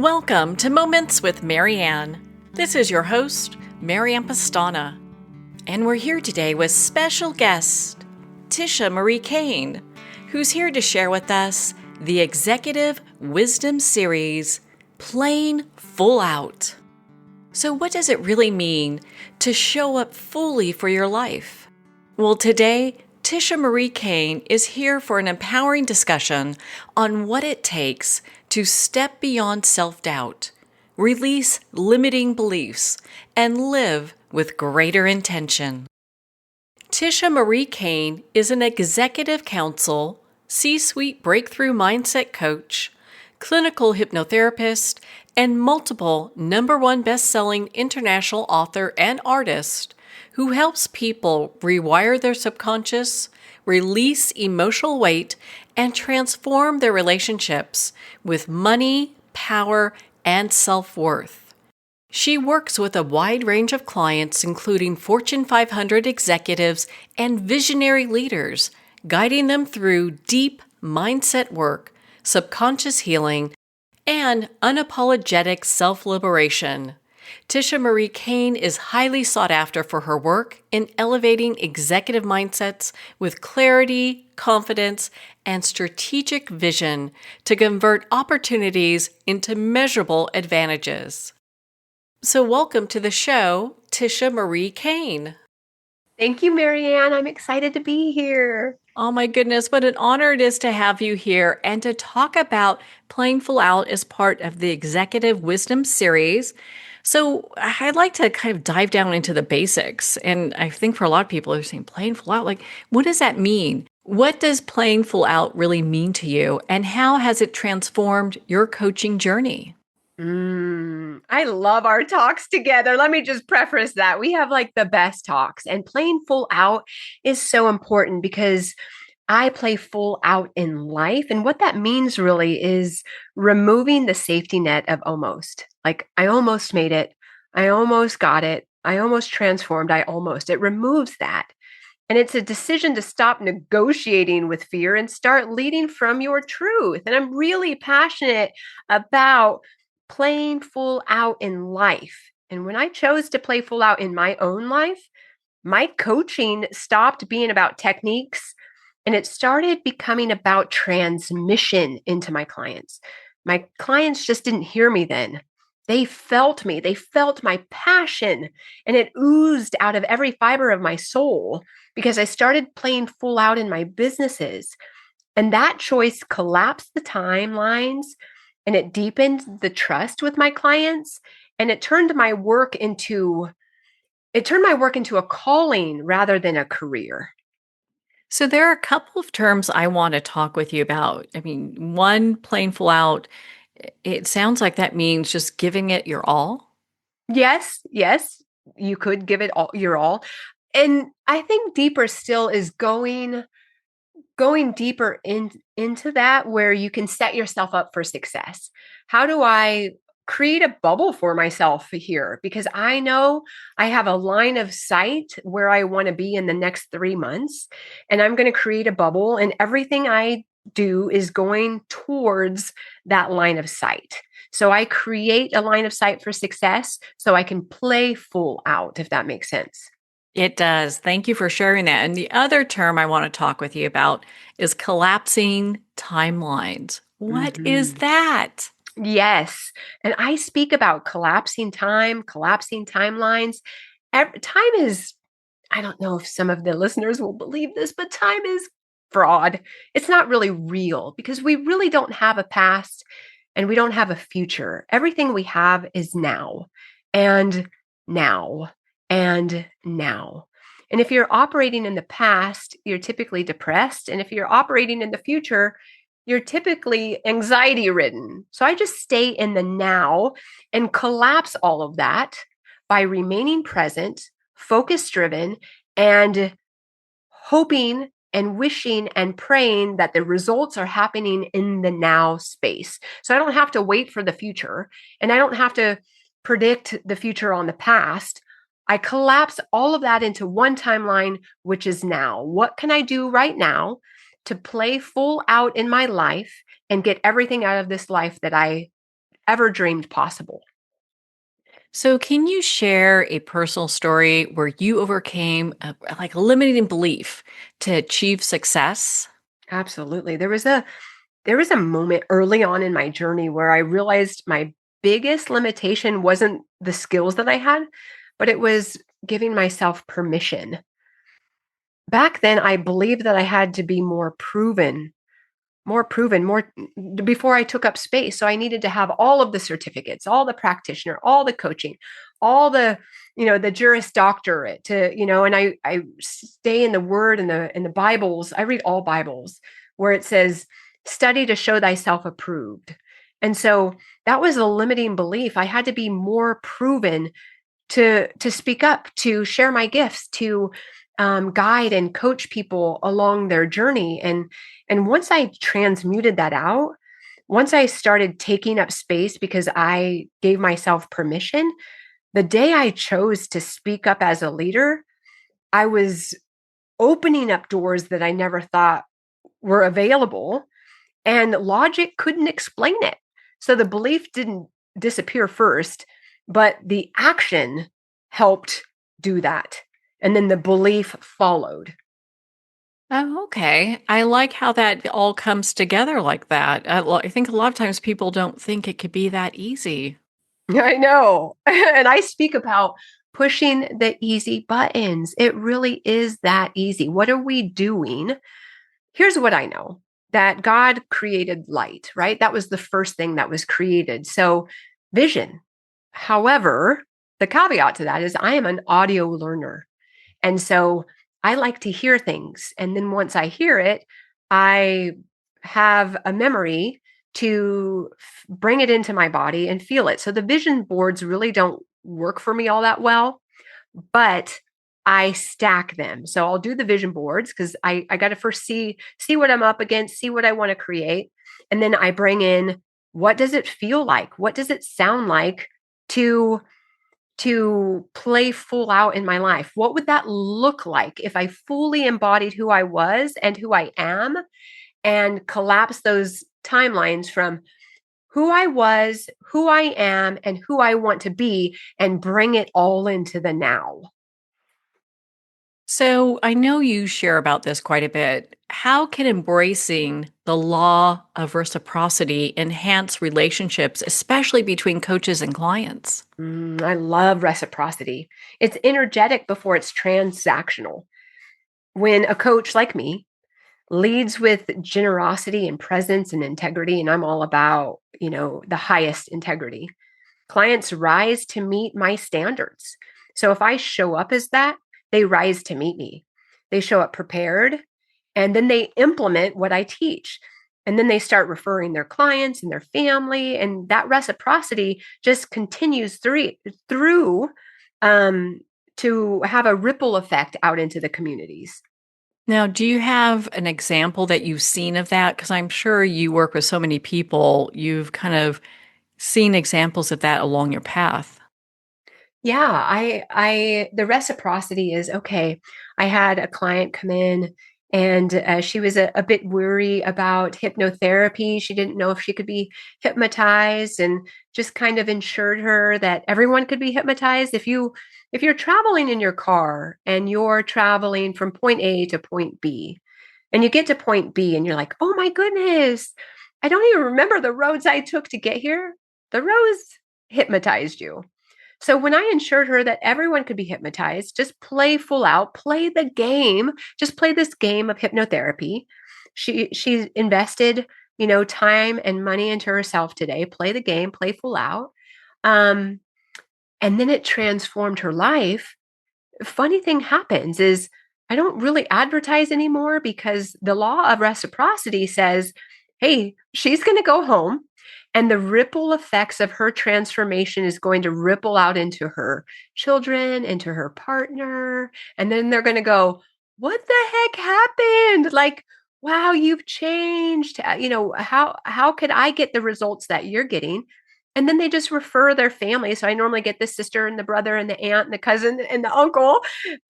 Welcome to Moments with Marianne. This is your host, Marianne Pastana, and we're here today with special guest, Tisha Marie Cain, who's here to share with us the Executive Wisdom Series, Playing Full Out. So what does it really mean to show up fully for your life? Well, today, Tisha Marie Cain is here for an empowering discussion on what it takes to step beyond self-doubt, release limiting beliefs, and live with greater intention. Tisha Marie Cain is an executive counsel, C-suite breakthrough mindset coach, clinical hypnotherapist, and multiple #1 best-selling international author and artist who helps people rewire their subconscious, release emotional weight, and transform their relationships with money, power, and self-worth. She works with a wide range of clients, including Fortune 500 executives and visionary leaders, guiding them through deep mindset work, subconscious healing, and unapologetic self-liberation. Tisha Marie Cain is highly sought after for her work in elevating executive mindsets with clarity, confidence, and strategic vision to convert opportunities into measurable advantages. So welcome to the show, Tisha Marie Cain. Thank you, Marianne. I'm excited to be here. Oh my goodness, what an honor it is to have you here and to talk about Playing Full Out as part of the Executive Wisdom Series. So I'd like to kind of dive down into the basics. And I think for a lot of people who are saying playing full out, like, what does that mean? What does playing full out really mean to you? And how has it transformed your coaching journey? I love our talks together. Let me just preface that. We have like the best talks, and playing full out is so important because I play full out in life. And what that means really is removing the safety net of almost. Like, I almost made it. I almost got it. I almost transformed. It removes that. And it's a decision to stop negotiating with fear and start leading from your truth. And I'm really passionate about playing full out in life. And when I chose to play full out in my own life, my coaching stopped being about techniques and it started becoming about transmission into my clients. My clients just didn't hear me then. They felt me. They felt my passion, and it oozed out of every fiber of my soul because I started playing full out in my businesses. And that choice collapsed the timelines, and it deepened the trust with my clients, and it turned my work into a calling rather than a career. So there are a couple of terms I want to talk with you about. I mean, one, playing full out, it sounds like that means just giving it your all. Yes, you could give it all your all. And I think deeper still is going deeper into that, where you can set yourself up for success. How do I create a bubble for myself here? Because I know I have a line of sight where I want to be in the next 3 months, and I'm going to create a bubble, and everything I do is going towards that line of sight. So I create a line of sight for success so I can play full out, if that makes sense. It does. Thank you for sharing that. And the other term I want to talk with you about is collapsing timelines. What is that? Yes. And I speak about collapsing collapsing timelines. Time is, I don't know if some of the listeners will believe this, but time is fraud. It's not really real because we really don't have a past and we don't have a future. Everything we have is now and now and now. And if you're operating in the past, you're typically depressed. And if you're operating in the future, you're typically anxiety ridden. So I just stay in the now and collapse all of that by remaining present, focus driven, and hoping and wishing and praying that the results are happening in the now space. So I don't have to wait for the future, and I don't have to predict the future on the past. I collapse all of that into one timeline, which is now. What can I do right now to play full out in my life and get everything out of this life that I ever dreamed possible. So, can you share a personal story where you overcame like a limiting belief to achieve success? Absolutely. There was a moment early on in my journey where I realized my biggest limitation wasn't the skills that I had, but it was giving myself permission. Back then, I believed that I had to be more before I took up space. So I needed to have all of the certificates, all the practitioner, all the coaching, all the Juris Doctorate and I stay in the word and the Bibles. I read all Bibles where it says, study to show thyself approved. And so that was a limiting belief. I had to be more proven to speak up, to share my gifts, to guide and coach people along their journey. And once I transmuted that out, once I started taking up space because I gave myself permission, the day I chose to speak up as a leader, I was opening up doors that I never thought were available, and logic couldn't explain it. So the belief didn't disappear first, but the action helped do that. And then the belief followed. Oh, okay. I like how that all comes together like that. I think a lot of times people don't think it could be that easy. I know. And I speak about pushing the easy buttons. It really is that easy. What are we doing? Here's what I know, that God created light, right? That was the first thing that was created. So, vision. However, the caveat to that is I am an audio learner. And so I like to hear things. And then once I hear it, I have a memory to bring it into my body and feel it. So the vision boards really don't work for me all that well, but I stack them. So I'll do the vision boards because I got to first see what I'm up against, see what I want to create. And then I bring in, what does it feel like? What does it sound like to play full out in my life? What would that look like if I fully embodied who I was and who I am, and collapse those timelines from who I was, who I am, and who I want to be, and bring it all into the now? So I know you share about this quite a bit. How can embracing the law of reciprocity enhance relationships, especially between coaches and clients? I love reciprocity. It's energetic before it's transactional. When a coach like me leads with generosity and presence and integrity, and I'm all about, the highest integrity, clients rise to meet my standards. So if I show up as that, they rise to meet me. They show up prepared, and then they implement what I teach. And then they start referring their clients and their family, and that reciprocity just continues through um, to have a ripple effect out into the communities. Now, do you have an example that you've seen of that? Because I'm sure you work with so many people, you've kind of seen examples of that along your path. Yeah, the reciprocity is okay. I had a client come in, and she was a bit worried about hypnotherapy. She didn't know if she could be hypnotized, and just kind of ensured her that everyone could be hypnotized. If you're traveling in your car and you're traveling from point A to point B, and you get to point B and you're like, "Oh my goodness, I don't even remember the roads I took to get here." The roads hypnotized you. So when I ensured her that everyone could be hypnotized, just play full out, play the game, just play this game of hypnotherapy. She invested, time and money into herself today. Play the game, play full out. Um, and then it transformed her life. Funny thing happens is I don't really advertise anymore because the law of reciprocity says, hey, she's going to go home, and the ripple effects of her transformation is going to ripple out into her children, into her partner. And then they're going to go, what the heck happened? Like, wow, you've changed. How could I get the results that you're getting? And then they just refer their family. So I normally get the sister and the brother and the aunt and the cousin and the uncle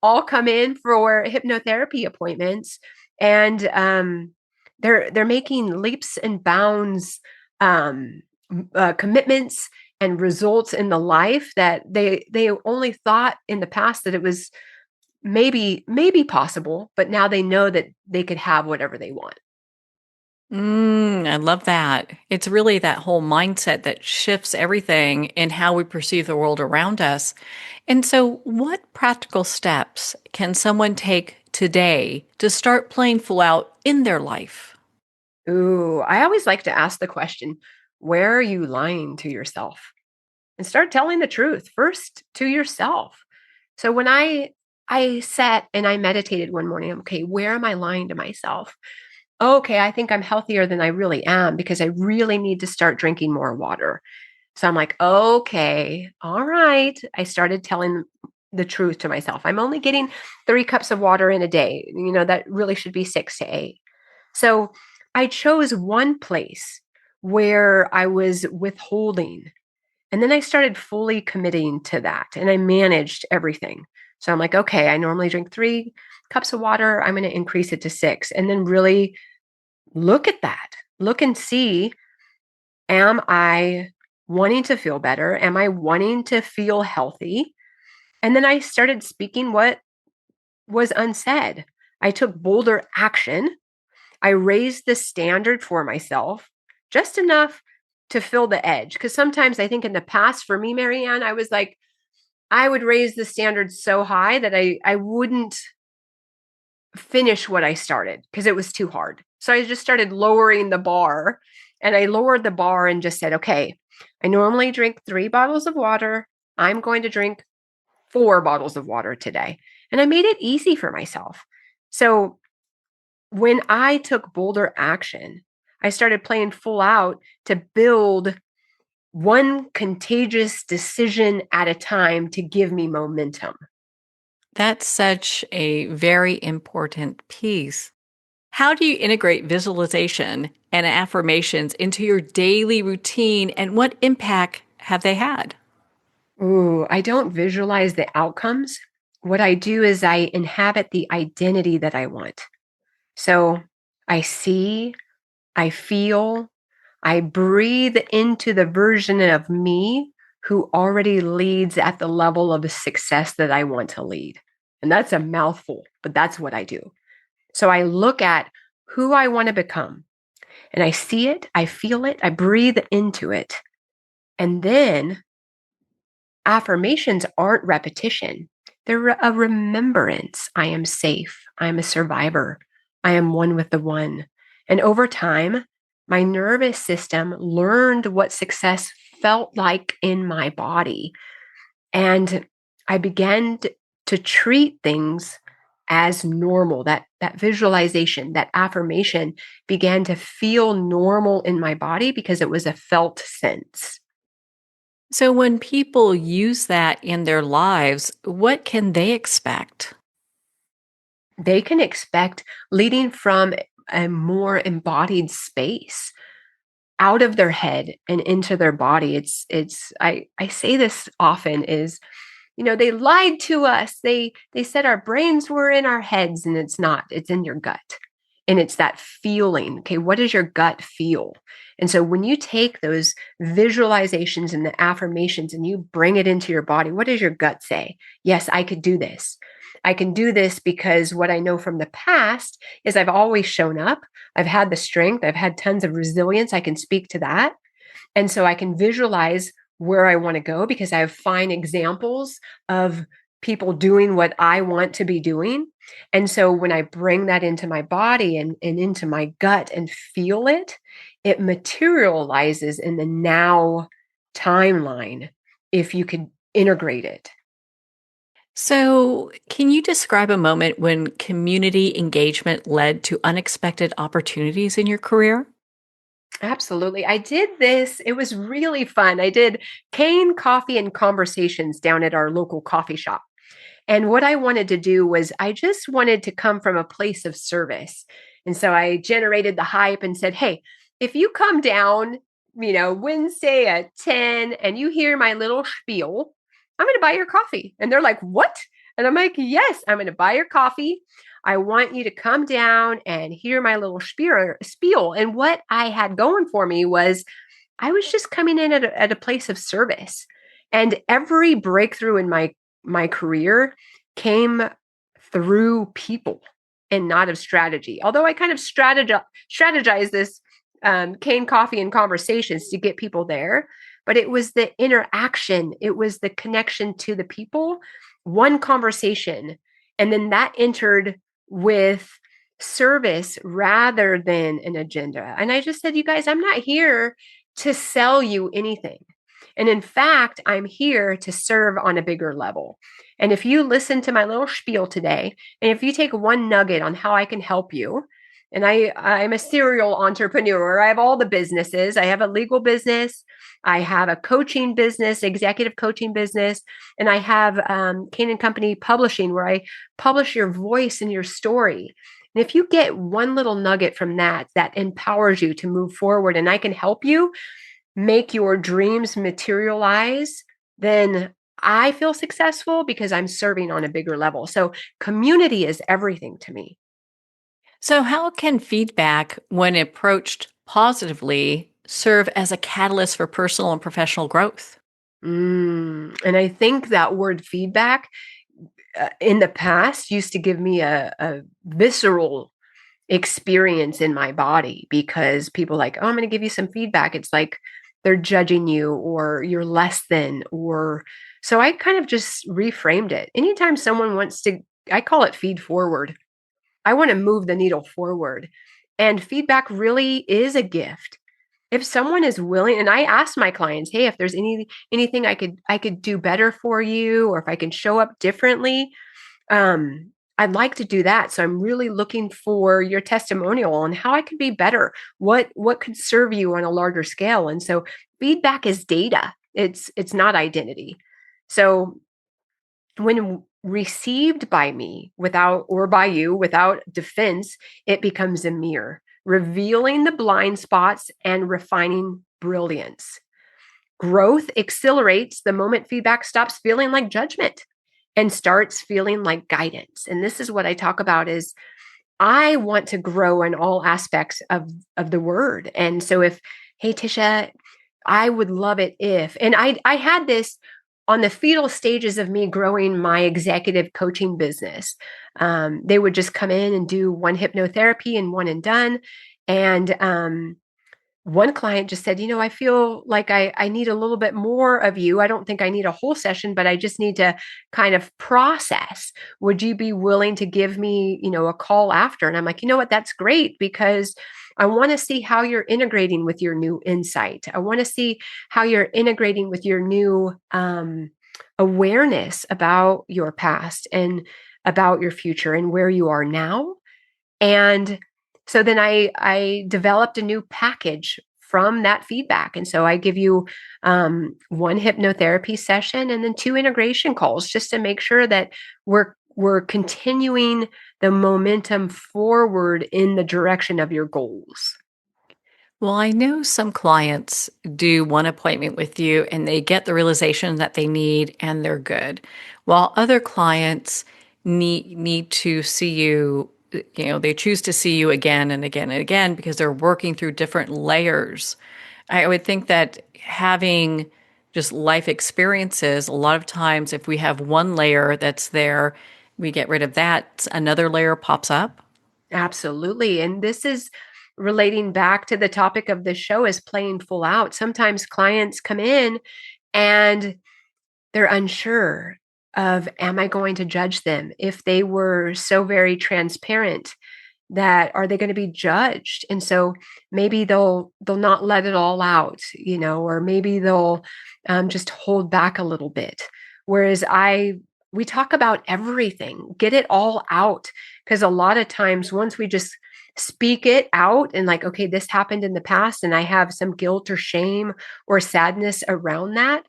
all come in for hypnotherapy appointments. And they're making leaps and bounds, commitments and results in the life that they only thought in the past that it was maybe possible, but now they know that they could have whatever they want. I love that. It's really that whole mindset that shifts everything in how we perceive the world around us. And so, what practical steps can someone take today to start playing full out in their life? Ooh, I always like to ask the question, where are you lying to yourself? And start telling the truth first to yourself. So when I sat and I meditated one morning, okay, where am I lying to myself? Okay, I think I'm healthier than I really am because I really need to start drinking more water. So I'm like, okay, all right. I started telling the truth to myself. I'm only getting 3 cups of water in a day. That really should be 6 to 8. So I chose one place where I was withholding. And then I started fully committing to that and I managed everything. So I'm like, okay, I normally drink 3 cups of water. I'm going to increase it to 6. And then really look at that. Look and see, am I wanting to feel better? Am I wanting to feel healthy? And then I started speaking what was unsaid. I took bolder action. I raised the standard for myself just enough to fill the edge. Because sometimes I think in the past, for me, Marianne, I was like, I would raise the standard so high that I wouldn't finish what I started because it was too hard. So I just started lowering the bar, and I lowered the bar and just said, okay, I normally drink 3 bottles of water. I'm going to drink 4 bottles of water today. And I made it easy for myself. So when I took bolder action, I started playing full out to build one contagious decision at a time to give me momentum. That's such a very important piece. How do you integrate visualization and affirmations into your daily routine, and what impact have they had? Ooh, I don't visualize the outcomes. What I do is I inhabit the identity that I want. So I see, I feel, I breathe into the version of me who already leads at the level of success that I want to lead. And that's a mouthful, but that's what I do. So I look at who I want to become and I see it, I feel it, I breathe into it. And then affirmations aren't repetition, they're a remembrance. I am safe. I am a survivor. I am one with the one. And over time, my nervous system learned what success felt like in my body. And I began to treat things as normal. That visualization, that affirmation began to feel normal in my body because it was a felt sense. So, when people use that in their lives, what can they expect? They can expect leading from a more embodied space out of their head and into their body. I say this often is, they lied to us. They said our brains were in our heads, and it's not. It's in your gut. And it's that feeling. Okay, what does your gut feel? And so when you take those visualizations and the affirmations and you bring it into your body, what does your gut say? Yes, I could do this. I can do this because what I know from the past is I've always shown up. I've had the strength. I've had tons of resilience. I can speak to that. And so I can visualize where I want to go because I have fine examples of people doing what I want to be doing. And so when I bring that into my body and into my gut and feel it, it materializes in the now timeline if you could integrate it. So, can you describe a moment when community engagement led to unexpected opportunities in your career? Absolutely. I did this. It was really fun. I did Cain Coffee and Conversations down at our local coffee shop. And what I wanted to do was I just wanted to come from a place of service. And so I generated the hype and said, hey, if you come down, Wednesday at 10 and you hear my little spiel, I'm going to buy your coffee. And they're like, what? And I'm like, yes, I'm going to buy your coffee. I want you to come down and hear my little spiel. And what I had going for me was I was just coming in at a place of service. And every breakthrough in my career came through people and not of strategy. Although I kind of strategize this cane coffee and conversations to get people there, but it was the interaction, it was the connection to the people, one conversation, and then that entered with service rather than an agenda. And I just said, you guys, I'm not here to sell you anything. And in fact, I'm here to serve on a bigger level. And if you listen to my little spiel today, and if you take one nugget on how I can help you, and I'm a serial entrepreneur. I have all the businesses. I have a legal business. I have a coaching business, executive coaching business, and I have Cain and Company Publishing, where I publish your voice and your story. And if you get one little nugget from that empowers you to move forward, and I can help you make your dreams materialize, then I feel successful because I'm serving on a bigger level. So community is everything to me. So, how can feedback, when approached positively, serve as a catalyst for personal and professional growth? And I think that word feedback in the past used to give me a visceral experience in my body, because people like, oh, I'm going to give you some feedback. It's like they're judging you or you're less than, or so I kind of just reframed it. Anytime someone wants to, I call it feed forward. I want to move the needle forward. And feedback really is a gift. If someone is willing, and I ask my clients, hey, if there's anything I could do better for you, or if I can show up differently, I'd like to do that. So I'm really looking for your testimonial on how I could be better. What could serve you on a larger scale? And so feedback is data. It's not identity. So when received by me without, or by you without defense, it becomes a mirror, revealing the blind spots and refining brilliance. Growth accelerates the moment feedback stops feeling like judgment and starts feeling like guidance. And this is what I talk about is I want to grow in all aspects of the word. And so if, hey, Tisha, I would love it if, and I had this on the fetal stages of me growing my executive coaching business. They would just come in and do one hypnotherapy and one and done. And one client just said, I feel like I need a little bit more of you. I don't think I need a whole session, but I just need to kind of process. Would you be willing to give me, a call after? And I'm like, you know what? That's great, because I want to see how you're integrating with your new insight. I want to see how you're integrating with your new awareness about your past and about your future and where you are now. And so then I developed a new package from that feedback. And so I give you one hypnotherapy session and then 2 integration calls, just to make sure that we're continuing the momentum forward in the direction of your goals. Well, I know some clients do one appointment with you and they get the realization that they need and they're good, while other clients need to see you. They choose to see you again and again and again because they're working through different layers. I would think that having just life experiences, a lot of times if we have one layer that's there, we get rid of that, another layer pops up. Absolutely. And this is relating back to the topic of the show, is playing full out. Sometimes clients come in and they're unsure of, am I going to judge them? If they were so very transparent, that are they going to be judged? And so maybe they'll not let it all out, or maybe they'll just hold back a little bit. Whereas we talk about everything, get it all out. Because a lot of times once we just speak it out and like, okay, this happened in the past and I have some guilt or shame or sadness around that,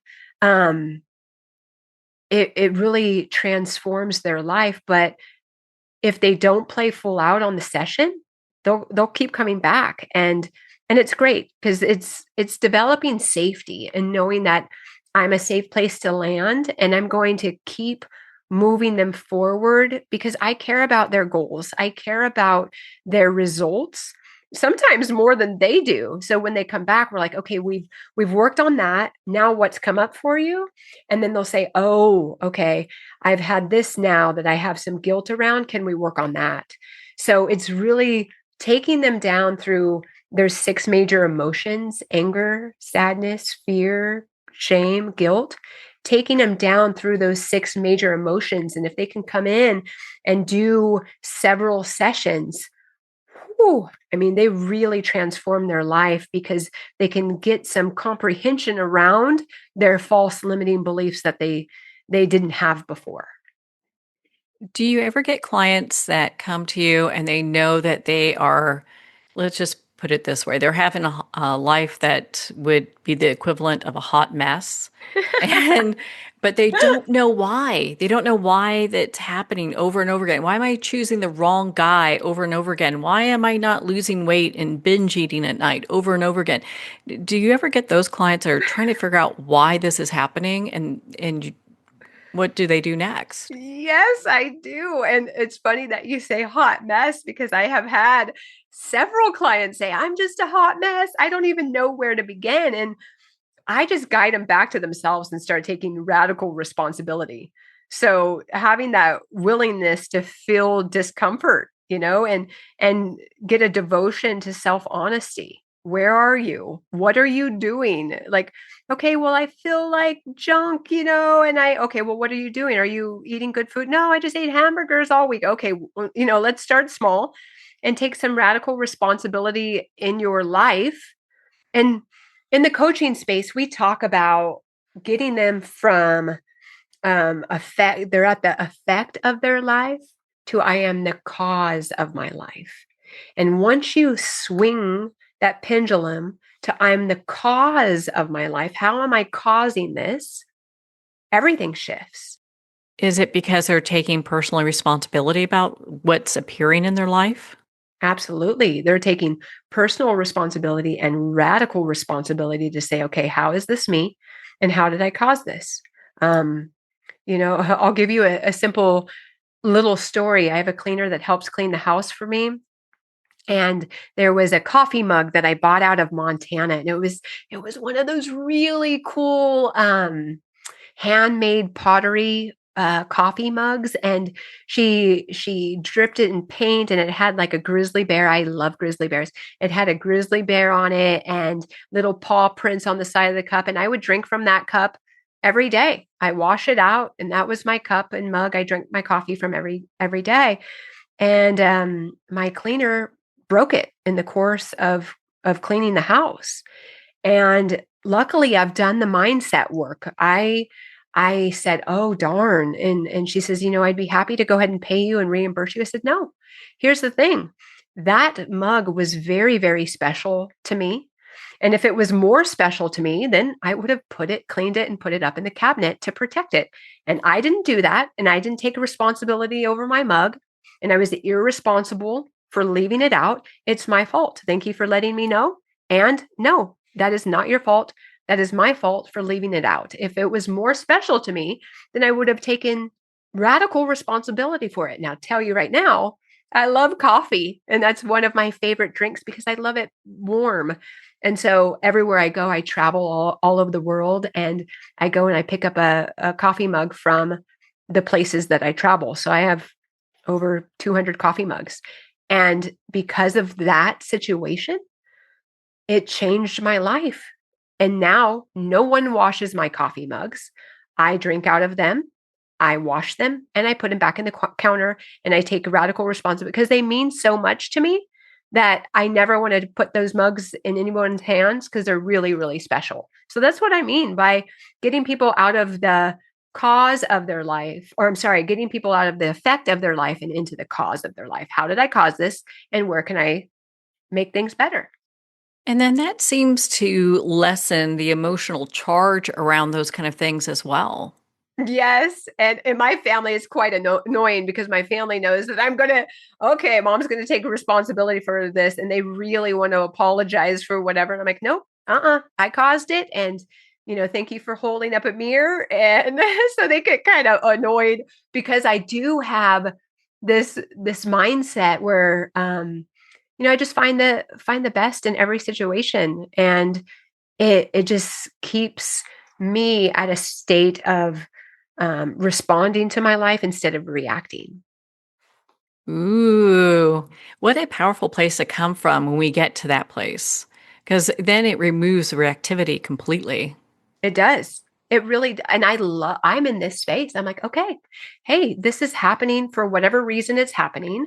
it really transforms their life. But if they don't play full out on the session, they'll keep coming back. And it's great because it's developing safety and knowing that I'm a safe place to land, and I'm going to keep moving them forward because I care about their goals. I care about their results. sometimes more than they do. So when they come back, we're like, okay, we've worked on that. Now what's come up for you? And then they'll say, oh, okay, I've had this now that I have some guilt around. Can we work on that? So it's really taking them down through there's 6 major emotions: anger, sadness, fear, shame, guilt. Taking them down through those 6 major emotions. And if they can come in and do several sessions, whew, I mean, they really transform their life because they can get some comprehension around their false limiting beliefs that they didn't have before. Do you ever get clients that come to you and they know that they are, let's just put it this way, they're having a life that would be the equivalent of a hot mess, and but they don't know why. They don't know why that's happening over and over again. Why am I choosing the wrong guy over and over again? Why am I not losing weight and binge eating at night over and over again? Do you ever get those clients that are trying to figure out why this is happening, and what do they do next? Yes, I do. And it's funny that you say hot mess because I have had several clients say, I'm just a hot mess. I don't even know where to begin. And I just guide them back to themselves and start taking radical responsibility. So having that willingness to feel discomfort, and get a devotion to self-honesty. Where are you? What are you doing? Like, okay, well, I feel like junk, okay, well, what are you doing? Are you eating good food? No, I just ate hamburgers all week. Okay, well, let's start small and take some radical responsibility in your life. And in the coaching space, we talk about getting them from effect, they're at the effect of their life to I am the cause of my life. And once you swing that pendulum to I'm the cause of my life, how am I causing this? Everything shifts. Is it because they're taking personal responsibility about what's appearing in their life? Absolutely. They're taking personal responsibility and radical responsibility to say, okay, how is this me? And how did I cause this? I'll give you a simple little story. I have a cleaner that helps clean the house for me. And there was a coffee mug that I bought out of Montana. And it was one of those really cool handmade pottery coffee mugs, and she dripped it in paint, and it had like a grizzly bear. I love grizzly bears. It had a grizzly bear on it and little paw prints on the side of the cup, and I would drink from that cup every day. I wash it out, and that was my cup and mug I drank my coffee from every day. And my cleaner broke it in the course of cleaning the house. And luckily I've done the mindset work. I said, "Oh, darn." And she says, "I'd be happy to go ahead and pay you and reimburse you." I said, "No. Here's the thing. That mug was very, very special to me. And if it was more special to me, then I would have cleaned it and put it up in the cabinet to protect it. And I didn't do that. And I didn't take responsibility over my mug. And I was irresponsible for leaving it out. It's my fault. Thank you for letting me know. And no, that is not your fault. That is my fault for leaving it out. If it was more special to me, then I would have taken radical responsibility for it. Now, tell you right now, I love coffee, and that's one of my favorite drinks because I love it warm. And so everywhere I go, I travel all over the world, and I go and I pick up a coffee mug from the places that I travel. So I have over 200 coffee mugs. And because of that situation, it changed my life. And now no one washes my coffee mugs. I drink out of them. I wash them and I put them back in the counter, and I take radical responsibility because they mean so much to me that I never wanted to put those mugs in anyone's hands because they're really, really special. So that's what I mean by getting people out of the cause of their life, or I'm sorry, getting people out of the effect of their life and into the cause of their life. How did I cause this? And where can I make things better? And then that seems to lessen the emotional charge around those kind of things as well. Yes. And my family is quite annoying because my family knows that okay, mom's going to take responsibility for this. And they really want to apologize for whatever. And I'm like, nope, I caused it. And, thank you for holding up a mirror. And so they get kind of annoyed because I do have this mindset where, I just find the best in every situation. And it just keeps me at a state of responding to my life instead of reacting. Ooh, what a powerful place to come from when we get to that place. Because then it removes reactivity completely. It does. It really, and I'm in this space. I'm like, okay, hey, this is happening for whatever reason it's happening.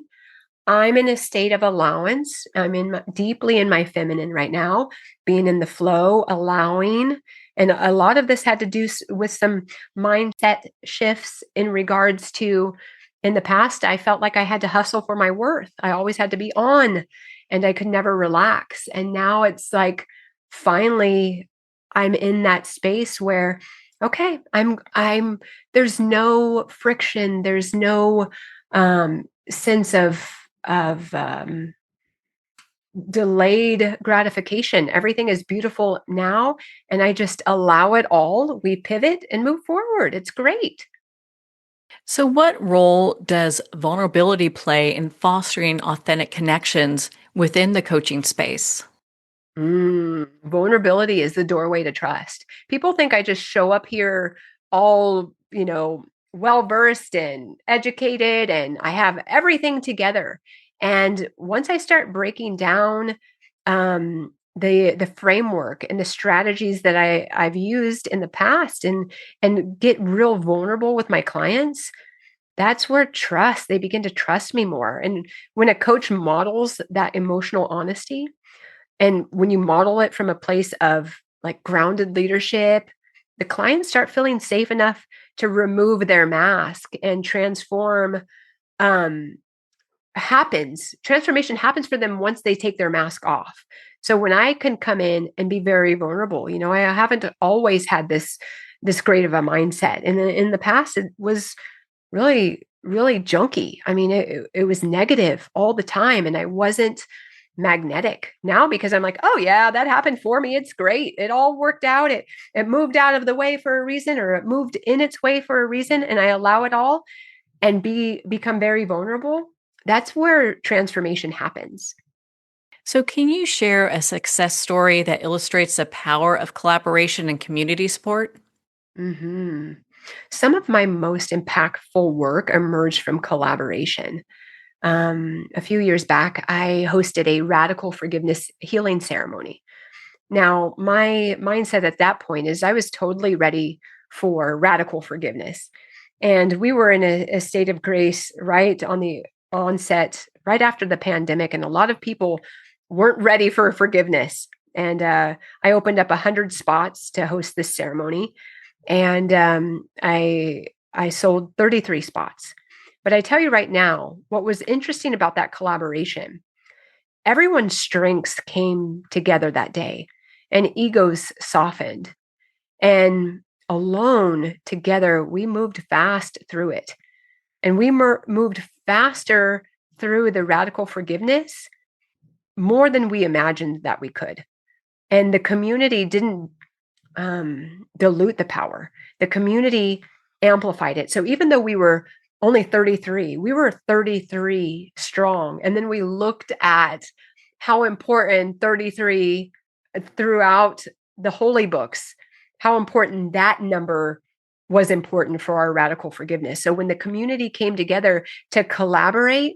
I'm in a state of allowance. I'm deeply in my feminine right now, being in the flow, allowing. And a lot of this had to do with some mindset shifts in regards to in the past, I felt like I had to hustle for my worth. I always had to be on and I could never relax. And now it's like finally I'm in that space where, okay, there's no friction, there's no sense of delayed gratification. Everything is beautiful now, and I just allow it all. We pivot and move forward. It's great. So, what role does vulnerability play in fostering authentic connections within the coaching space? Vulnerability is the doorway to trust. People think I just show up here all, well versed and educated and I have everything together. And once I start breaking down the framework and the strategies that I've used in the past and get real vulnerable with my clients, that's where they begin to trust me more. And when a coach models that emotional honesty, and when you model it from a place of like grounded leadership, the clients start feeling safe enough to remove their mask and um transformation happens for them once they take their mask off. So when I can come in and be very vulnerable, I haven't always had this great of a mindset. And in the past, it was really, really junky. I mean, it was negative all the time. And I wasn't magnetic now because I'm like, oh yeah, that happened for me. It's great. It all worked out. It moved out of the way for a reason, or it moved in its way for a reason. And I allow it all and become very vulnerable. That's where transformation happens. So, can you share a success story that illustrates the power of collaboration and community support? hmm Some of my most impactful work emerged from collaboration. A few years back, I hosted a radical forgiveness healing ceremony. Now, my mindset at that point is I was totally ready for radical forgiveness. And we were in a state of grace right on the onset, right after the pandemic. And a lot of people weren't ready for forgiveness. And I opened up 100 spots to host this ceremony. And I sold 33 spots. But I tell you right now, what was interesting about that collaboration, everyone's strengths came together that day and egos softened. And alone together, we moved fast through it. And we moved faster through the radical forgiveness more than we imagined that we could. And the community didn't dilute the power. The community amplified it. So even though we were only 33, we were 33 strong. And then we looked at how important 33 throughout the holy books, how important that number was important for our radical forgiveness. So when the community came together to collaborate,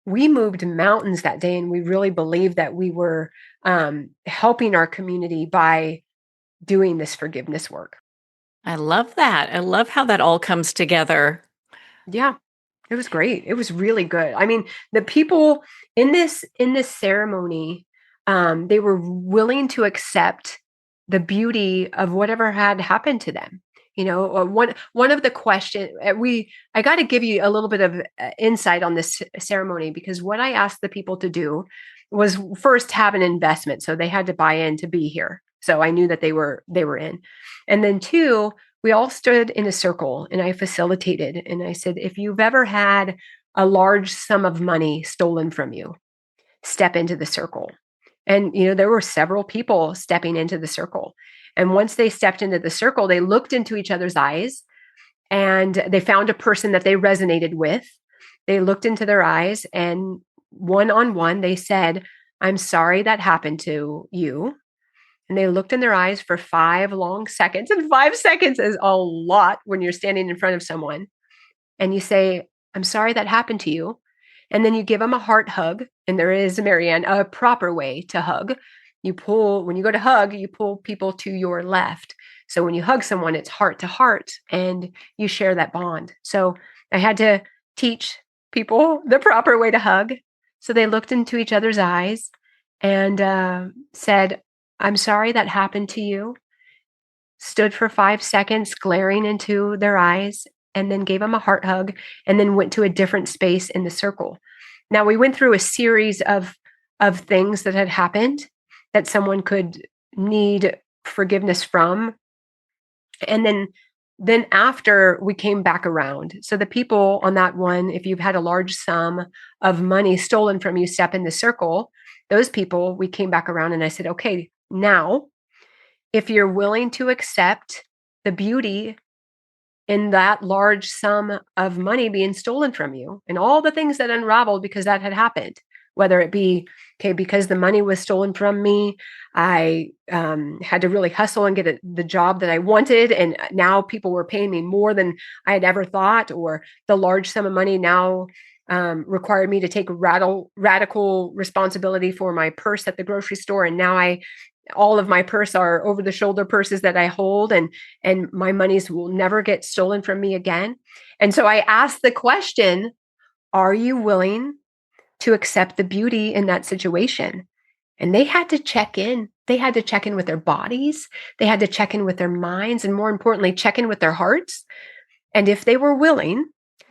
we moved mountains that day. And we really believed that we were helping our community by doing this forgiveness work. I love that. I love how that all comes together. Yeah, it was great. It was really good. I mean, the people in this ceremony, they were willing to accept the beauty of whatever had happened to them. One of the questions I got to give you a little bit of insight on this ceremony, because what I asked the people to do was first have an investment, so they had to buy in to be here. So I knew that they were in, and then two, we all stood in a circle and I facilitated. And I said, if you've ever had a large sum of money stolen from you, step into the circle. And, there were several people stepping into the circle. And once they stepped into the circle, they looked into each other's eyes and they found a person that they resonated with. They looked into their eyes and one-on-one, they said, "I'm sorry that happened to you." And they looked in their eyes for 5 long seconds. And 5 seconds is a lot when you're standing in front of someone. And you say, "I'm sorry that happened to you." And then you give them a heart hug. And there is, Marianne, a proper way to hug. When you go to hug, you pull people to your left. So when you hug someone, it's heart to heart and you share that bond. So I had to teach people the proper way to hug. So they looked into each other's eyes and said, "I'm sorry that happened to you." Stood for 5 seconds, glaring into their eyes, and then gave them a heart hug, and then went to a different space in the circle. Now, we went through a series of things that had happened that someone could need forgiveness from. And then after we came back around. So the people on that one, if you've had a large sum of money stolen from you, step in the circle, those people, we came back around and I said, "Okay, now if you're willing to accept the beauty in that large sum of money being stolen from you and all the things that unraveled because that had happened, whether it be, okay, because the money was stolen from me, I had to really hustle and get the job that I wanted. And now people were paying me more than I had ever thought, or the large sum of money now required me to take radical responsibility for my purse at the grocery store. And now all of my purse are over the shoulder purses that I hold, and my monies will never get stolen from me again." And so I asked the question, are you willing to accept the beauty in that situation? And they had to check in. They had to check in with their bodies. They had to check in with their minds, and more importantly, check in with their hearts. And if they were willing,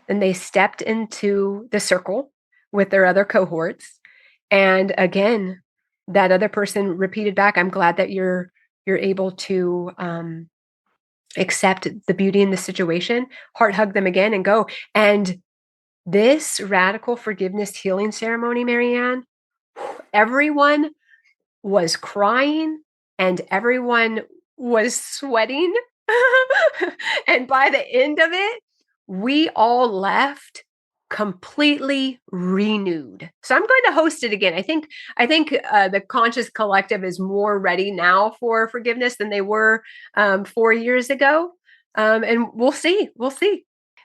then they stepped into the circle with their other cohorts. And again, that other person repeated back, "I'm glad that you're able to accept the beauty in the situation." Heart hug them again and go. And this radical forgiveness healing ceremony, Marianne, everyone was crying and everyone was sweating. And by the end of it, we all left completely renewed. So I'm going to host it again. I think the Conscious Collective is more ready now for forgiveness than they were 4 years ago. And we'll see. We'll see.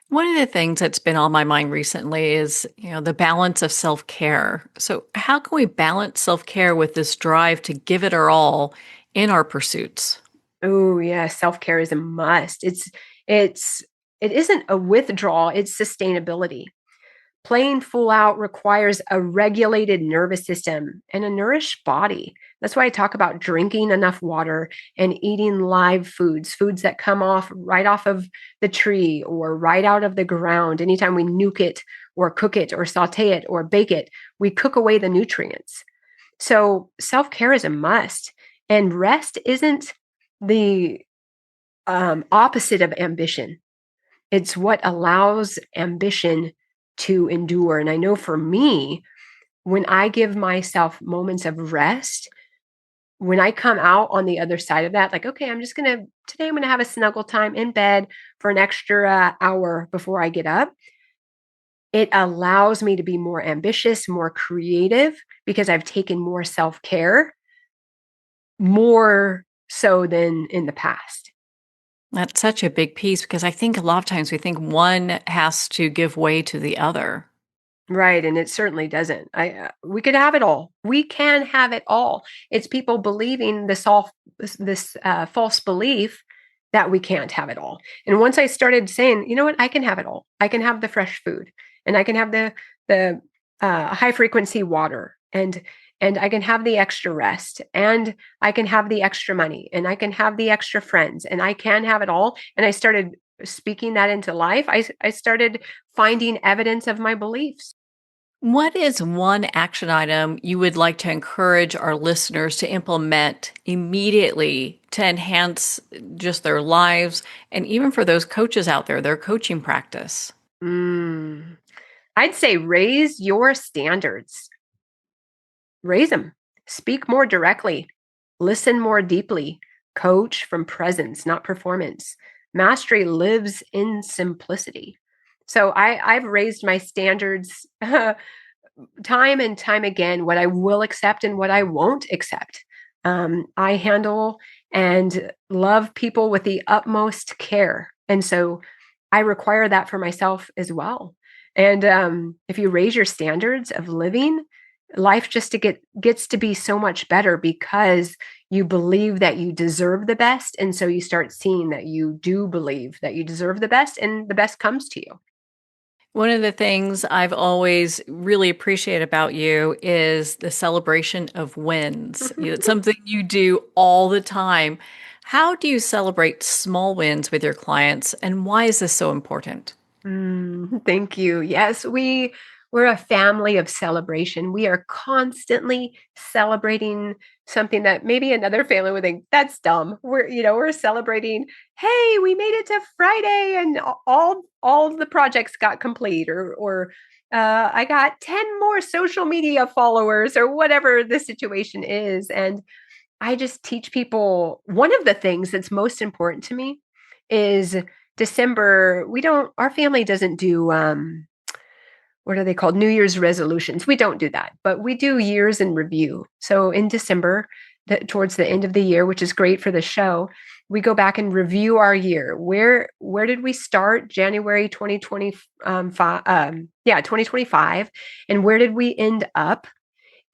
One of the things that's been on my mind recently is, the balance of self-care. So how can we balance self-care with this drive to give it our all in our pursuits? Oh, yeah, self-care is a must. It isn't a withdrawal, it's sustainability. Playing full out requires a regulated nervous system and a nourished body. That's why I talk about drinking enough water and eating live foods that come right off of the tree or right out of the ground. Anytime we nuke it or cook it or saute it or bake it, we cook away the nutrients. So self-care is a must. And rest isn't the opposite of ambition. It's what allows ambition to endure. And I know for me, when I give myself moments of rest, when I come out on the other side of that, like, okay, today I'm going to have a snuggle time in bed for an extra hour before I get up. It allows me to be more ambitious, more creative, because I've taken more self-care, more so than in the past. That's such a big piece because I think a lot of times we think one has to give way to the other. Right, and it certainly doesn't. We could have it all. We can have it all. It's people believing this false belief that we can't have it all. And once I started saying, you know what, I can have it all. I can have the fresh food, and I can have the high frequency water, and I can have the extra rest, and I can have the extra money, and I can have the extra friends, and I can have it all. And I started speaking that into life. I started finding evidence of my beliefs. What is one action item you would like to encourage our listeners to implement immediately to enhance just their lives and even for those coaches out there, their coaching practice? I'd say raise your standards. Raise them. Speak more directly. Listen more deeply. Coach from presence, not performance. Mastery lives in simplicity. So I've raised my standards time and time again what I will accept and what I won't accept. I handle and love people with the utmost care. And so I require that for myself as well. And if you raise your standards of living, life just gets to be so much better because you believe that you deserve the best. And so you start seeing that you do believe that you deserve the best and the best comes to you. One of the things I've always really appreciated about you is the celebration of wins. It's something you do all the time. How do you celebrate small wins with your clients, and why is this so important? Thank you. Yes, we're a family of celebration. We are constantly celebrating something that maybe another family would think that's dumb. We're celebrating, hey, we made it to Friday and all of the projects got complete or I got 10 more social media followers or whatever the situation is. And I just teach people one of the things that's most important to me is December. Our family doesn't do, what are they called? New Year's resolutions. We don't do that, but we do years in review. So in December, towards the end of the year, which is great for the show, we go back and review our year. Where did we start? January 2025, 2025. And where did we end up?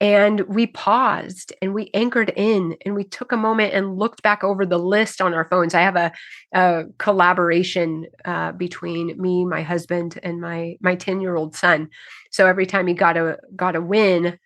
And we paused and we anchored in and we took a moment and looked back over the list on our phones. I have a collaboration between me, my husband, and my 10-year-old son. So every time he got a win,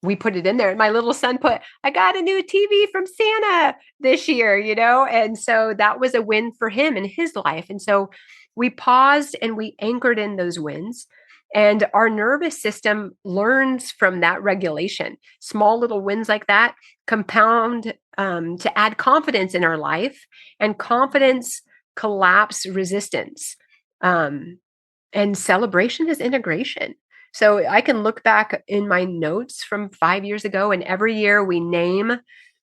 we put it in there. And my little son put, I got a new TV from Santa this year, And so that was a win for him in his life. And so we paused and we anchored in those wins. And our nervous system learns from that regulation. Small little wins like that compound to add confidence in our life, and confidence collapse resistance. And celebration is integration. So I can look back in my notes from 5 years ago, and every year we name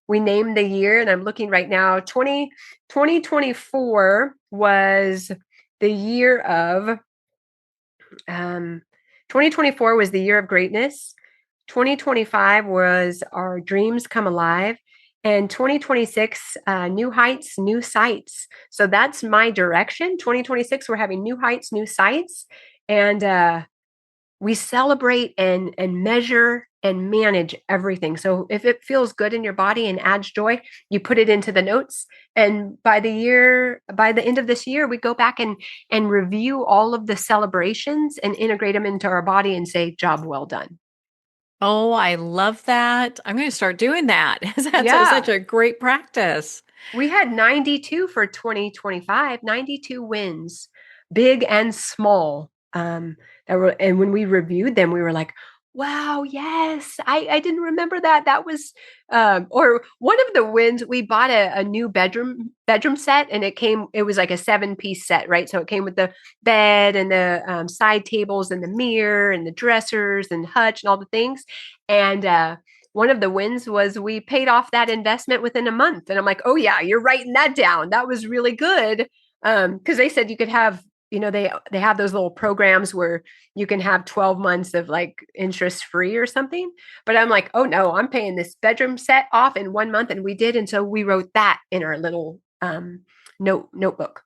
the year. And I'm looking right now, 2024 was the year of 2024 was the year of greatness. 2025 was our dreams come alive. And 2026, new heights, new sights. So that's my direction. 2026, we're having new heights, new sights. And we celebrate and measure and manage everything. So if it feels good in your body and adds joy, you put it into the notes. And by the end of this year, we go back and review all of the celebrations and integrate them into our body and say, job well done. Oh, I love that. I'm going to start doing that. That's Yeah. such a great practice. We had 92 for 2025, 92 wins, big and small. And when we reviewed them, we were like, wow, yes, I didn't remember that. That was, or one of the wins, we bought a new bedroom set, and it was like a 7-piece set, right? So it came with the bed and the side tables and the mirror and the dressers and hutch and all the things. And one of the wins was we paid off that investment within a month. And I'm like, oh yeah, you're writing that down. That was really good. Because they said you could have, they have those little programs where you can have 12 months of like interest free or something. But I'm like, oh no, I'm paying this bedroom set off in 1 month. And we did. And so we wrote that in our little notebook.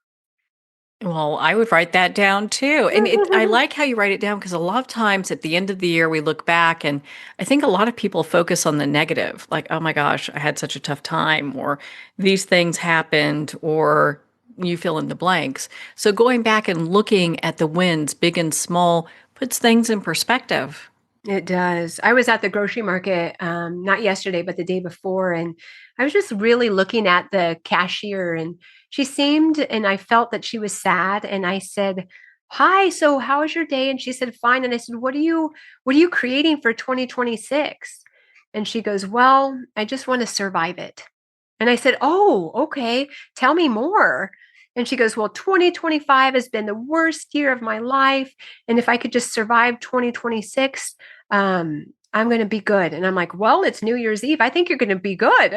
Well, I would write that down too. And I like how you write it down because a lot of times at the end of the year, we look back and I think a lot of people focus on the negative, like, oh my gosh, I had such a tough time, or these things happened, or you fill in the blanks. So going back and looking at the wins, big and small, puts things in perspective. It does. I was at the grocery market, not yesterday, but the day before, and I was just really looking at the cashier, and and I felt that she was sad. And I said, "Hi, so how was your day?" And she said, "Fine." And I said, what are you creating for 2026?" And she goes, "Well, I just want to survive it." And I said, "Oh, okay. Tell me more." And she goes, "Well, 2025 has been the worst year of my life. And if I could just survive 2026, I'm going to be good." And I'm like, "Well, it's New Year's Eve. I think you're going to be good."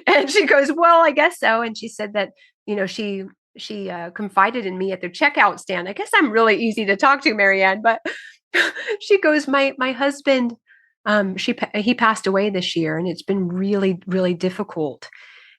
And she goes, "Well, I guess so." And she said that, she confided in me at their checkout stand. I guess I'm really easy to talk to, Marianne, but She goes, my husband, he passed away this year, and it's been really, really difficult.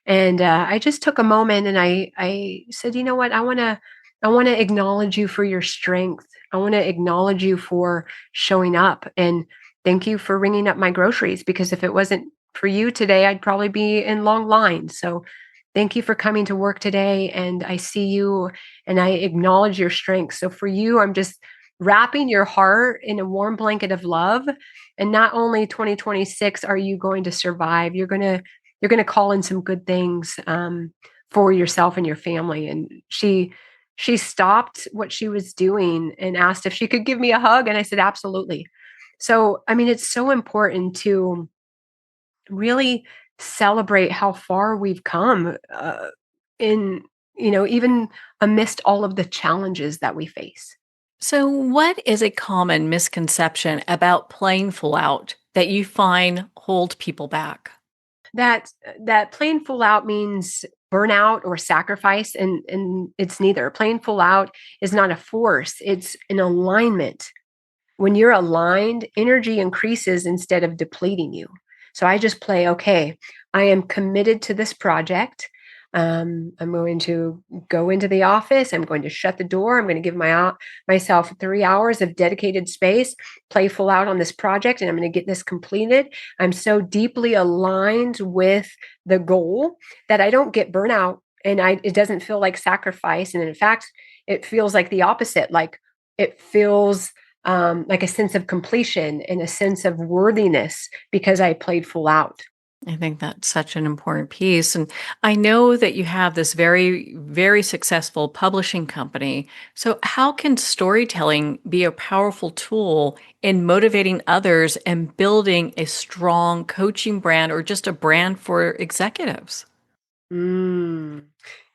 And I just took a moment and I said, you know what, I want to acknowledge you for your strength. I want to acknowledge you for showing up, and thank you for ringing up my groceries, because if it wasn't for you today, I'd probably be in long lines. So thank you for coming to work today, and I see you and I acknowledge your strength. So for you, I'm just wrapping your heart in a warm blanket of love. And not only 2026 are you going to survive, you're going to call in some good things for yourself and your family. And she stopped what she was doing and asked if she could give me a hug, and I said absolutely. So I mean, it's so important to really celebrate how far we've come in, even amidst all of the challenges that we face. So, what is a common misconception about playing full out that you find hold people back? That playing full out means burnout or sacrifice, and it's neither. Playing full out is not a force, it's an alignment. When you're aligned, energy increases instead of depleting you. So I just play, okay, I am committed to this project. I'm going to go into the office. I'm going to shut the door. I'm going to give myself 3 hours of dedicated space, play full out on this project, and I'm going to get this completed. I'm so deeply aligned with the goal that I don't get burnout, and it doesn't feel like sacrifice. And in fact, it feels like the opposite. Like it feels like a sense of completion and a sense of worthiness because I played full out. I think that's such an important piece. And I know that you have this very, very successful publishing company. So, how can storytelling be a powerful tool in motivating others and building a strong coaching brand or just a brand for executives? Mm.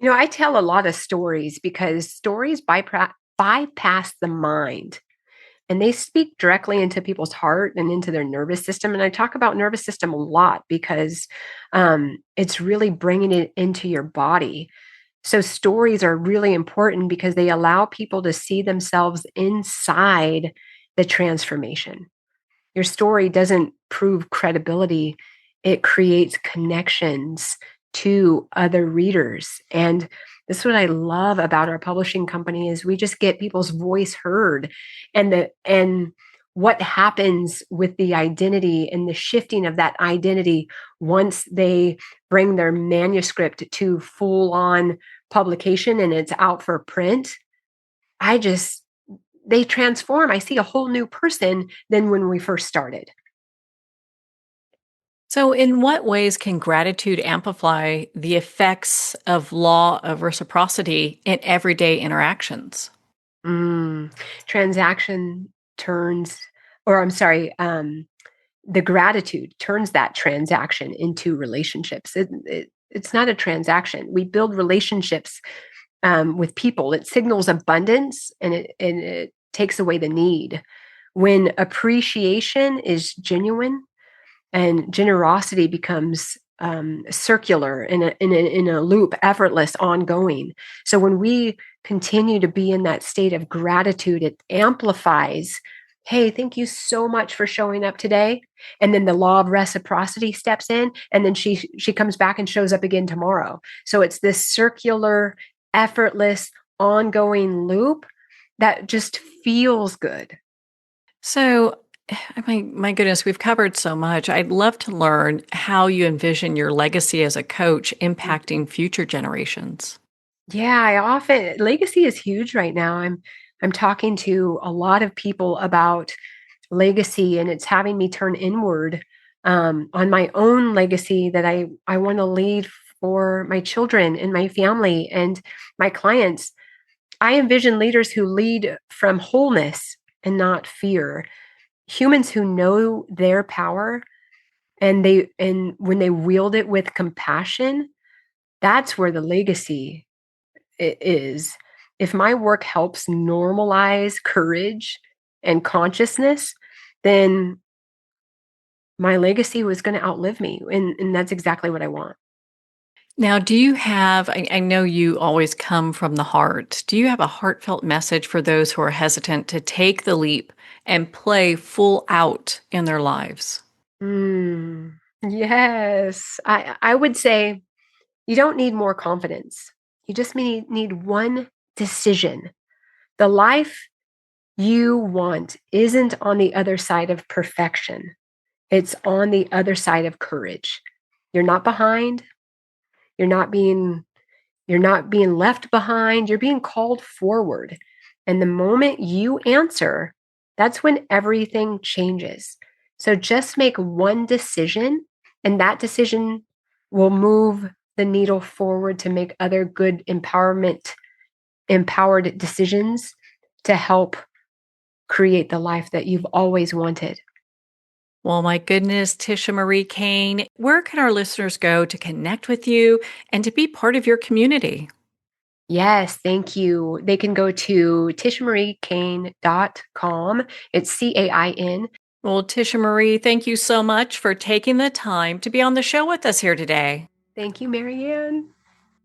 I tell a lot of stories because stories bypass the mind, and they speak directly into people's heart and into their nervous system. And I talk about nervous system a lot because it's really bringing it into your body. So stories are really important because they allow people to see themselves inside the transformation. Your story doesn't prove credibility, it creates connections to other readers. And this is what I love about our publishing company is we just get people's voice heard, and what happens with the identity and the shifting of that identity once they bring their manuscript to full on publication and it's out for print. I just They transform. I see a whole new person than when we first started. So, in what ways can gratitude amplify the effects of law of reciprocity in everyday interactions? Mm. Transaction turns, or I'm sorry, the gratitude turns that transaction into relationships. It's not a transaction. We build relationships with people. It signals abundance, and it takes away the need. When appreciation is genuine, and generosity becomes circular in a loop, effortless, ongoing. So when we continue to be in that state of gratitude, it amplifies. Hey, thank you so much for showing up today. And then the law of reciprocity steps in, and then she comes back and shows up again tomorrow. So it's this circular, effortless, ongoing loop that just feels good. So, my goodness, we've covered so much. I'd love to learn how you envision your legacy as a coach impacting future generations. Yeah, I often legacy is huge right now. I'm talking to a lot of people about legacy, and it's having me turn inward on my own legacy that I want to lead for my children and my family and my clients. I envision leaders who lead from wholeness and not fear. Humans who know their power, and when they wield it with compassion, that's where the legacy is. If my work helps normalize courage and consciousness, then my legacy was going to outlive me. And that's exactly what I want. Now, do you have, I know you always come from the heart. Do you have a heartfelt message for those who are hesitant to take the leap and play full out in their lives? Yes. I would say you don't need more confidence. You just need one decision. The life you want isn't on the other side of perfection. It's on the other side of courage. You're not behind. You're not being you're not being left behind. You're being called forward. And the moment you answer, that's when everything changes. So just make one decision, and that decision will move the needle forward to make other good empowered decisions to help create the life that you've always wanted. Well, my goodness, Tisha Marie Cain, where can our listeners go to connect with you and to be part of your community? Yes, thank you. They can go to tishamariecain.com. It's CAIN. Well, Tisha Marie, thank you so much for taking the time to be on the show with us here today. Thank you, Marianne.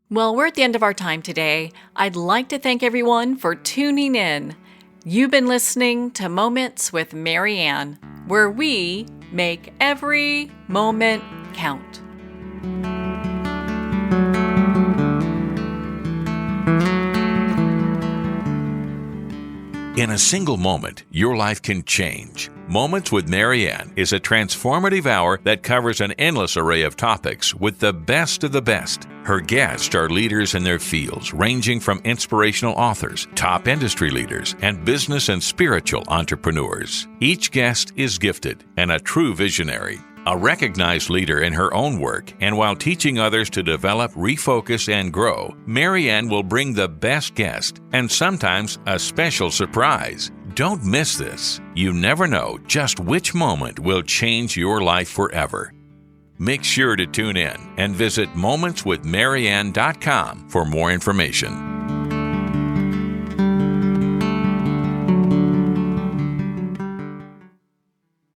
Well, we're at the end of our time today. I'd like to thank everyone for tuning in. You've been listening to Moments with Marianne, where we make every moment count. In a single moment, your life can change. Moments with Marianne is a transformative hour that covers an endless array of topics with the best of the best. Her guests are leaders in their fields, ranging from inspirational authors, top industry leaders, and business and spiritual entrepreneurs. Each guest is gifted and a true visionary. A recognized leader in her own work, and while teaching others to develop, refocus, and grow, Marianne will bring the best guest and sometimes a special surprise. Don't miss this. You never know just which moment will change your life forever. Make sure to tune in and visit momentswithmarianne.com for more information.